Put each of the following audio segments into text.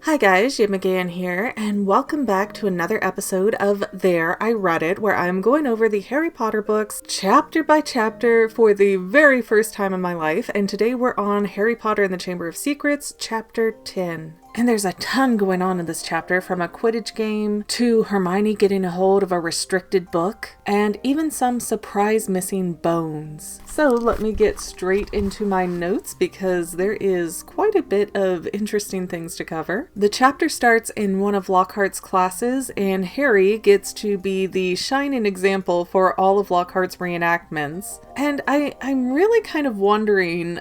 Hi guys, Yip McGann here, and welcome back to another episode of There I Read It, where I'm going over the Harry Potter books chapter by chapter for the very first time in my life, and today we're on Harry Potter and the Chamber of Secrets, chapter 10. And there's a ton going on in this chapter, from a Quidditch game to Hermione getting a hold of a restricted book, and even some surprise missing bones. So let me get straight into my notes because there is quite a bit of interesting things to cover. The chapter starts in one of Lockhart's classes, and Harry gets to be the shining example for all of Lockhart's reenactments. And I'm really kind of wondering,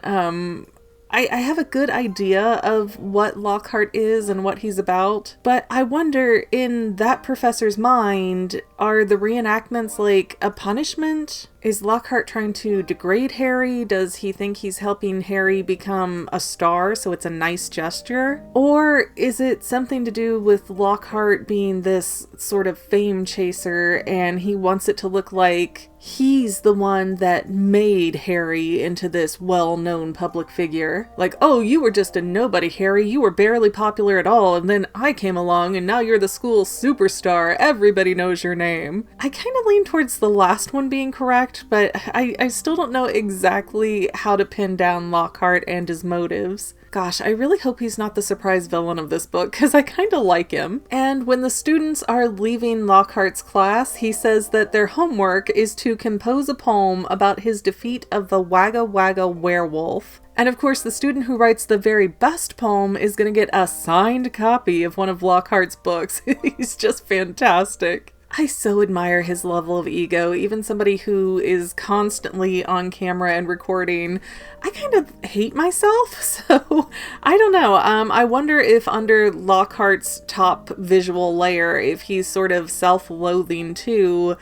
I have a good idea of what Lockhart is and what he's about, but I wonder, in that professor's mind, are the reenactments like a punishment? Is Lockhart trying to degrade Harry? Does he think he's helping Harry become a star, so it's a nice gesture? Or is it something to do with Lockhart being this sort of fame chaser and he wants it to look like he's the one that made Harry into this well-known public figure? Like, oh, you were just a nobody, Harry. You were barely popular at all, and then I came along and now you're the school superstar. Everybody knows your name. I kind of lean towards the last one being correct, but I still don't know exactly how to pin down Lockhart and his motives. Gosh, I really hope he's not the surprise villain of this book, because I kind of like him. And when the students are leaving Lockhart's class, he says that their homework is to compose a poem about his defeat of the Wagga Wagga werewolf. And of course, the student who writes the very best poem is going to get a signed copy of one of Lockhart's books. He's just fantastic. I so admire his level of ego. Even somebody who is constantly on camera and recording, I kind of hate myself, so I don't know. I wonder if under Lockhart's top visual layer, if he's sort of self-loathing too,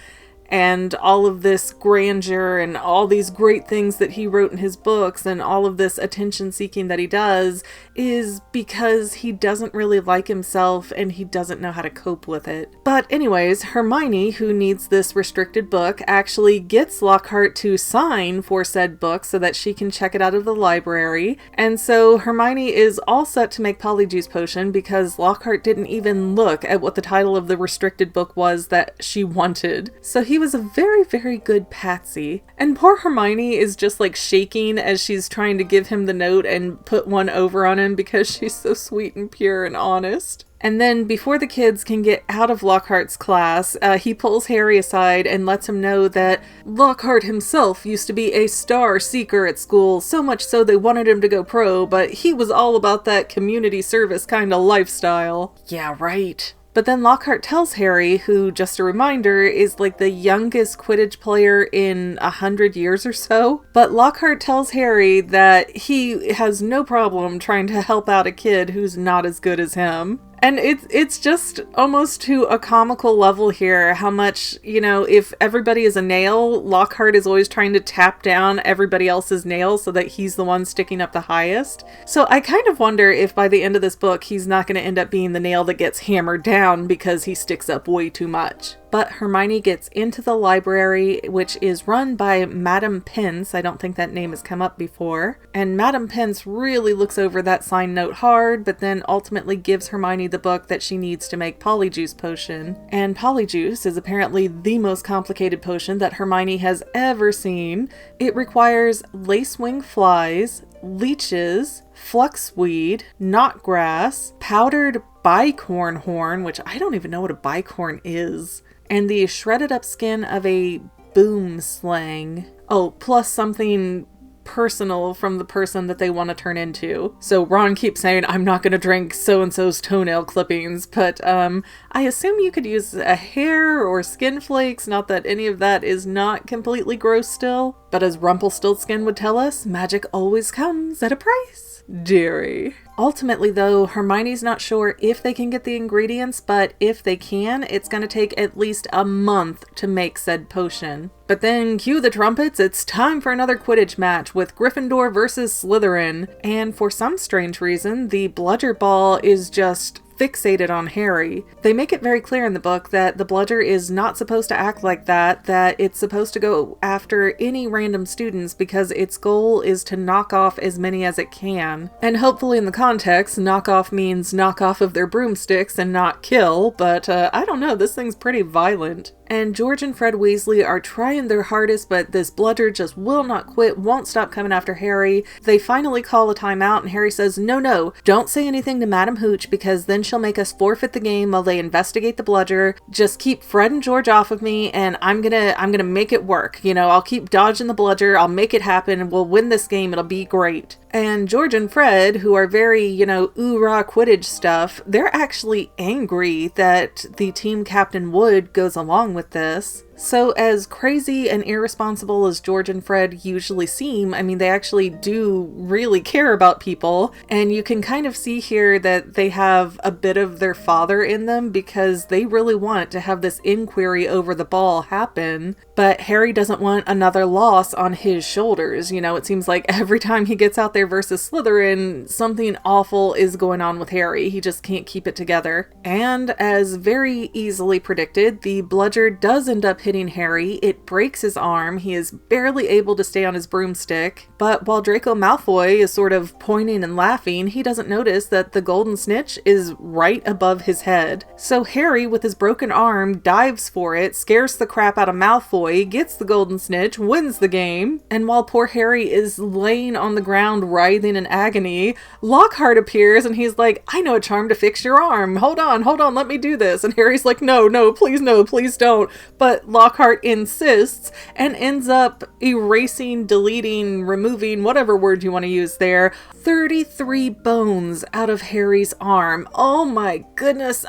and all of this grandeur and all these great things that he wrote in his books and all of this attention seeking that he does is because he doesn't really like himself and he doesn't know how to cope with it. But anyways, Hermione, who needs this restricted book, actually gets Lockhart to sign for said book so that she can check it out of the library. And so Hermione is all set to make Polyjuice Potion because Lockhart didn't even look at what the title of the restricted book was that she wanted. So he was a very, very good patsy. And poor Hermione is just like shaking as she's trying to give him the note and put one over on him because she's so sweet and pure and honest. And then before the kids can get out of Lockhart's class, he pulls Harry aside and lets him know that Lockhart himself used to be a star seeker at school, so much so they wanted him to go pro, but he was all about that community service kind of lifestyle. Yeah, right. But then Lockhart tells Harry, who, just a reminder, is like the youngest Quidditch player in 100 years or so. But Lockhart tells Harry that he has no problem trying to help out a kid who's not as good as him. And it's just almost to a comical level here how much, if everybody is a nail, Lockhart is always trying to tap down everybody else's nails so that he's the one sticking up the highest. So I kind of wonder if by the end of this book he's not going to end up being the nail that gets hammered down because he sticks up way too much. But Hermione gets into the library, which is run by Madam Pince. I don't think that name has come up before. And Madam Pince really looks over that signed note hard, but then ultimately gives Hermione the book that she needs to make Polyjuice Potion. And Polyjuice is apparently the most complicated potion that Hermione has ever seen. It requires lacewing flies, leeches, fluxweed, knotgrass, powdered bicorn horn, which I don't even know what a bicorn is, and the shredded up skin of a boom slang. Oh, plus something personal from the person that they want to turn into. So Ron keeps saying, I'm not going to drink so-and-so's toenail clippings, but I assume you could use a hair or skin flakes, not that any of that is not completely gross still. But as Rumpelstiltskin would tell us, magic always comes at a price, dearie. Ultimately, though, Hermione's not sure if they can get the ingredients, but if they can, it's going to take at least a month to make said potion. But then, cue the trumpets, it's time for another Quidditch match with Gryffindor versus Slytherin. And for some strange reason, the bludger ball is just fixated on Harry. They make it very clear in the book that the bludger is not supposed to act like that it's supposed to go after any random students because its goal is to knock off as many as it can. And hopefully in the context, knock off means knock off of their broomsticks and not kill, but I don't know, this thing's pretty violent. And George and Fred Weasley are trying their hardest, but this bludger just will not quit, won't stop coming after Harry. They finally call a timeout, and Harry says, no, don't say anything to Madam Hooch, because then she'll make us forfeit the game while they investigate the bludger. Just keep Fred and George off of me, and I'm gonna make it work. I'll keep dodging the bludger, I'll make it happen, and we'll win this game, it'll be great. And George and Fred, who are very, ooh-rah Quidditch stuff, they're actually angry that the team captain Wood goes along with this. So as crazy and irresponsible as George and Fred usually seem, I mean, they actually do really care about people. And you can kind of see here that they have a bit of their father in them because they really want to have this inquiry over the ball happen. But Harry doesn't want another loss on his shoulders. It seems like every time he gets out there versus Slytherin, something awful is going on with Harry. He just can't keep it together. And as very easily predicted, the bludger does end up hitting Harry. It breaks his arm. He is barely able to stay on his broomstick. But while Draco Malfoy is sort of pointing and laughing, he doesn't notice that the golden snitch is right above his head. So Harry, with his broken arm, dives for it, scares the crap out of Malfoy, gets the golden snitch, wins the game. And while poor Harry is laying on the ground writhing in agony, Lockhart appears and he's like, I know a charm to fix your arm. Hold on, let me do this. And Harry's like, no, please don't. But Lockhart insists and ends up erasing, deleting, removing, whatever word you want to use there, 33 bones out of Harry's arm. Oh my goodness,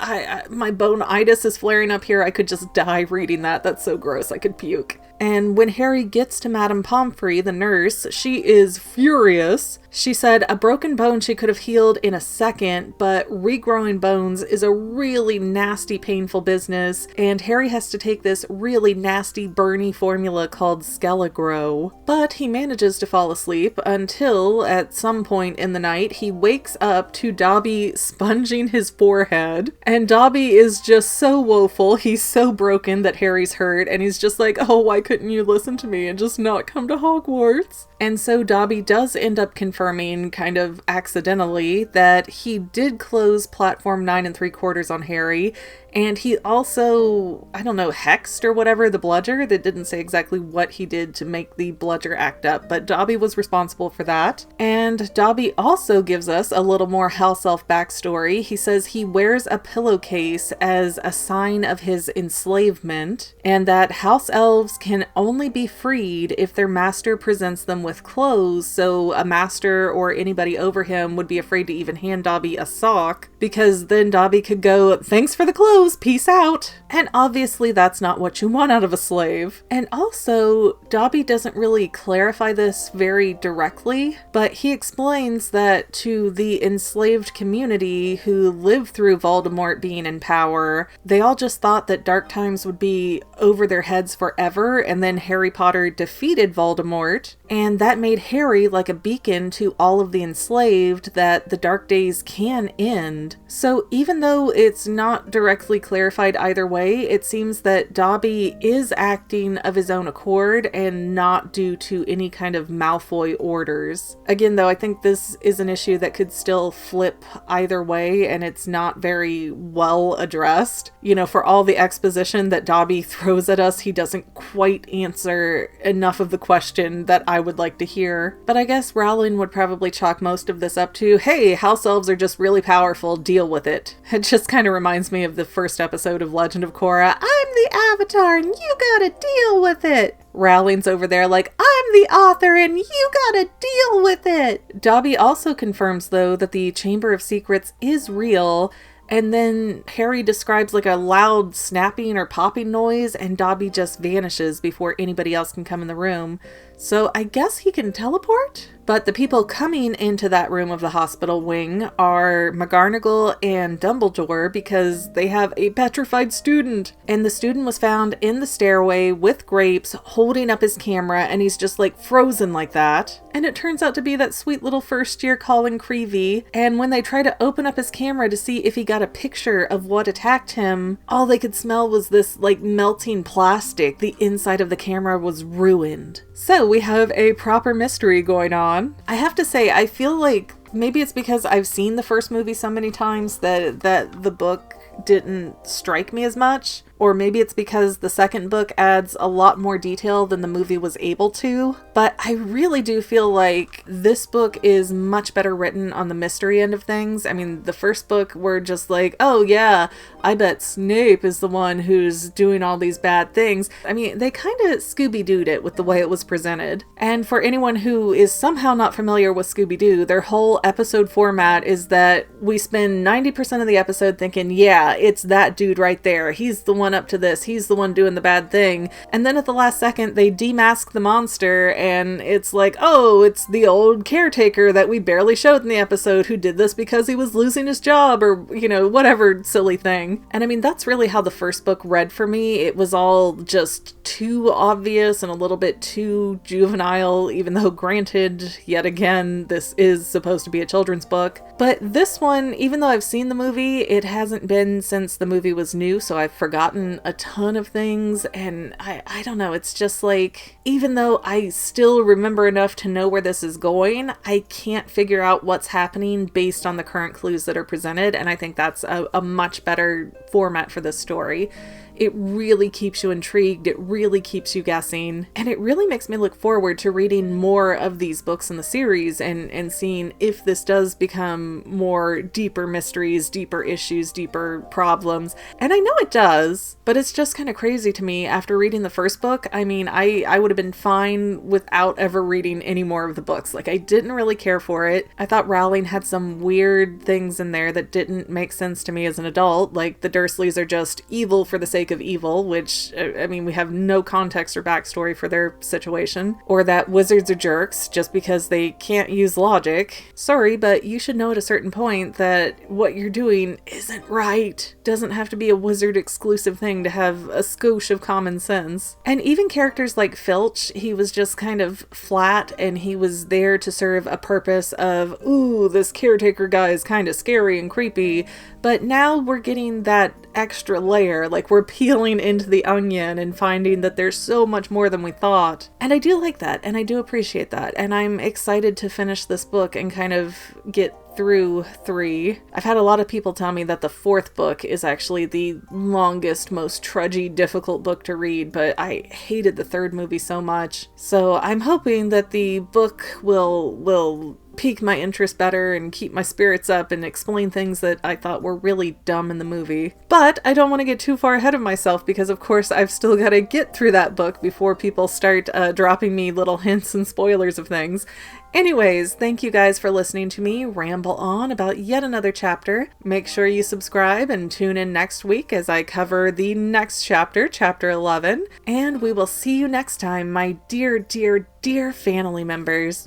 my bone-itis is flaring up here. I could just die reading that. That's so gross, I could puke. And when Harry gets to Madame Pomfrey, the nurse, she is furious. She said a broken bone she could have healed in a second, but regrowing bones is a really nasty, painful business, and Harry has to take this really nasty, burny formula called Skelligrow. But he manages to fall asleep until, at some point in the night, he wakes up to Dobby sponging his forehead, and Dobby is just so woeful, he's so broken that Harry's hurt, and he's just like, oh, why couldn't you listen to me and just not come to Hogwarts? And so Dobby does end up confirming, kind of accidentally, that he did close platform 9 3/4 on Harry, and he also, hexed or whatever the bludger. That didn't say exactly what he did to make the bludger act up, but Dobby was responsible for that. And Dobby also gives us a little more house elf backstory. He says he wears a pillowcase as a sign of his enslavement, and that house elves can only be freed if their master presents them with clothes, so a master or anybody over him would be afraid to even hand Dobby a sock, because then Dobby could go, thanks for the clothes, peace out. And obviously that's not what you want out of a slave. And also, Dobby doesn't really clarify this very directly, but he explains that to the enslaved community who lived through Voldemort being in power, they all just thought that dark times would be over their heads forever, and then Harry Potter defeated Voldemort, and that made Harry like a beacon to all of the enslaved that the dark days can end. So even though it's not directly clarified either way, it seems that Dobby is acting of his own accord and not due to any kind of Malfoy orders. Again, though, I think this is an issue that could still flip either way, and it's not very well addressed. For all the exposition that Dobby throws at us, he doesn't quite answer enough of the question that I would like to hear. But I guess Rowling would probably chalk most of this up to, hey, house elves are just really powerful, deal with it. It just kind of reminds me of the first episode of Legend of Korra. I'm the Avatar and you gotta deal with it. Rowling's over there like, I'm the author and you gotta deal with it. Dobby also confirms, though, that the Chamber of Secrets is real. And then Harry describes like a loud snapping or popping noise, and Dobby just vanishes before anybody else can come in the room. So I guess he can teleport? But the people coming into that room of the hospital wing are McGonagall and Dumbledore because they have a petrified student. And the student was found in the stairway with grapes holding up his camera, and he's just like frozen like that. And it turns out to be that sweet little first year Colin Creevey. And when they try to open up his camera to see if he got a picture of what attacked him, all they could smell was this like melting plastic. The inside of the camera was ruined. So we have a proper mystery going on. I have to say, I feel like maybe it's because I've seen the first movie so many times that the book didn't strike me as much. Or maybe it's because the second book adds a lot more detail than the movie was able to. But I really do feel like this book is much better written on the mystery end of things. I mean, the first book we're just like, oh yeah, I bet Snape is the one who's doing all these bad things. I mean, they kind of Scooby-Dooed it with the way it was presented. And for anyone who is somehow not familiar with Scooby-Doo, their whole episode format is that we spend 90% of the episode thinking, yeah, it's that dude right there. He's the one up to this. He's the one doing the bad thing. And then at the last second, they demask the monster and it's like, oh, it's the old caretaker that we barely showed in the episode who did this because he was losing his job or, you know, whatever silly thing. And I mean, that's really how the first book read for me. It was all just too obvious and a little bit too juvenile, even though granted, yet again, this is supposed to be a children's book. But this one, even though I've seen the movie, it hasn't been since the movie was new, so I've forgotten a ton of things, and I don't know, it's just like, even though I still remember enough to know where this is going, I can't figure out what's happening based on the current clues that are presented, and I think that's a much better format for this story. It really keeps you intrigued, it really keeps you guessing, and it really makes me look forward to reading more of these books in the series and seeing if this does become more deeper mysteries, deeper issues, deeper problems. And I know it does, but it's just kind of crazy to me after reading the first book. I mean, I would have been fine without ever reading any more of the books. Like, I didn't really care for it. I thought Rowling had some weird things in there that didn't make sense to me as an adult, like the Dursleys are just evil for the sake of evil, which, I mean, we have no context or backstory for their situation, or that wizards are jerks just because they can't use logic. Sorry, but you should know at a certain point that what you're doing isn't right. Doesn't have to be a wizard exclusive thing to have a skosh of common sense. And even characters like Filch, he was just kind of flat, and he was there to serve a purpose of, ooh, this caretaker guy is kind of scary and creepy, but now we're getting that extra layer, like we're peeling into the onion and finding that there's so much more than we thought. And I do like that, and I do appreciate that, and I'm excited to finish this book and kind of get through 3. I've had a lot of people tell me that the 4th book is actually the longest, most trudgy, difficult book to read, but I hated the 3rd movie so much. So I'm hoping that the book will pique my interest better and keep my spirits up and explain things that I thought were really dumb in the movie. But I don't want to get too far ahead of myself because of course I've still got to get through that book before people start dropping me little hints and spoilers of things. Anyways, thank you guys for listening to me ramble on about yet another chapter. Make sure you subscribe and tune in next week as I cover the next chapter, chapter 11. And we will see you next time, my dear, dear, dear family members.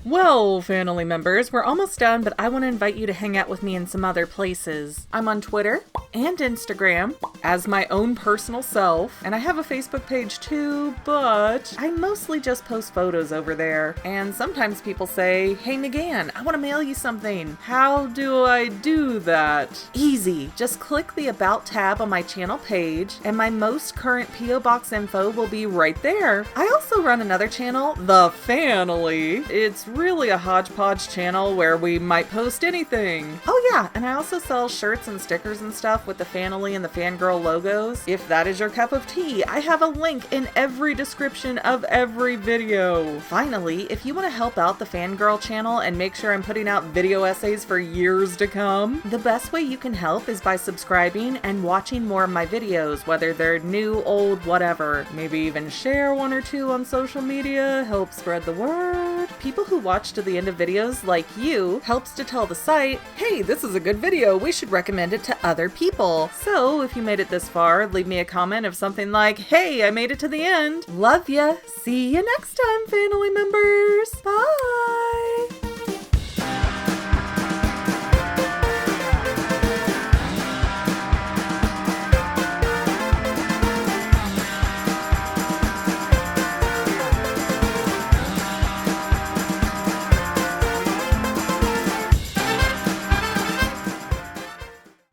Well, family members, we're almost done, but I want to invite you to hang out with me in some other places. I'm on Twitter and Instagram as my own personal self, and I have a Facebook page too, but I mostly just post photos over there. And sometimes people say, hey McGann, I want to mail you something. How do I do that? Easy. Just click the About tab on my channel page, and my most current P.O. Box info will be right there. I also run another channel, The Family. It's really a hodgepodge channel where we might post anything. Oh yeah, and I also sell shirts and stickers and stuff with the Fanily and the Fangirl logos. If that is your cup of tea, I have a link in every description of every video. Finally, if you want to help out the Fangirl channel and make sure I'm putting out video essays for years to come, the best way you can help is by subscribing and watching more of my videos, whether they're new, old, whatever. Maybe even share 1 or 2 on social media, help spread the word. People who watch to the end of videos, like you, helps to tell the site, hey, this this is a good video. We should recommend it to other people. So if you made it this far, leave me a comment of something like, hey, I made it to the end. Love ya. See you next time, family members. Bye.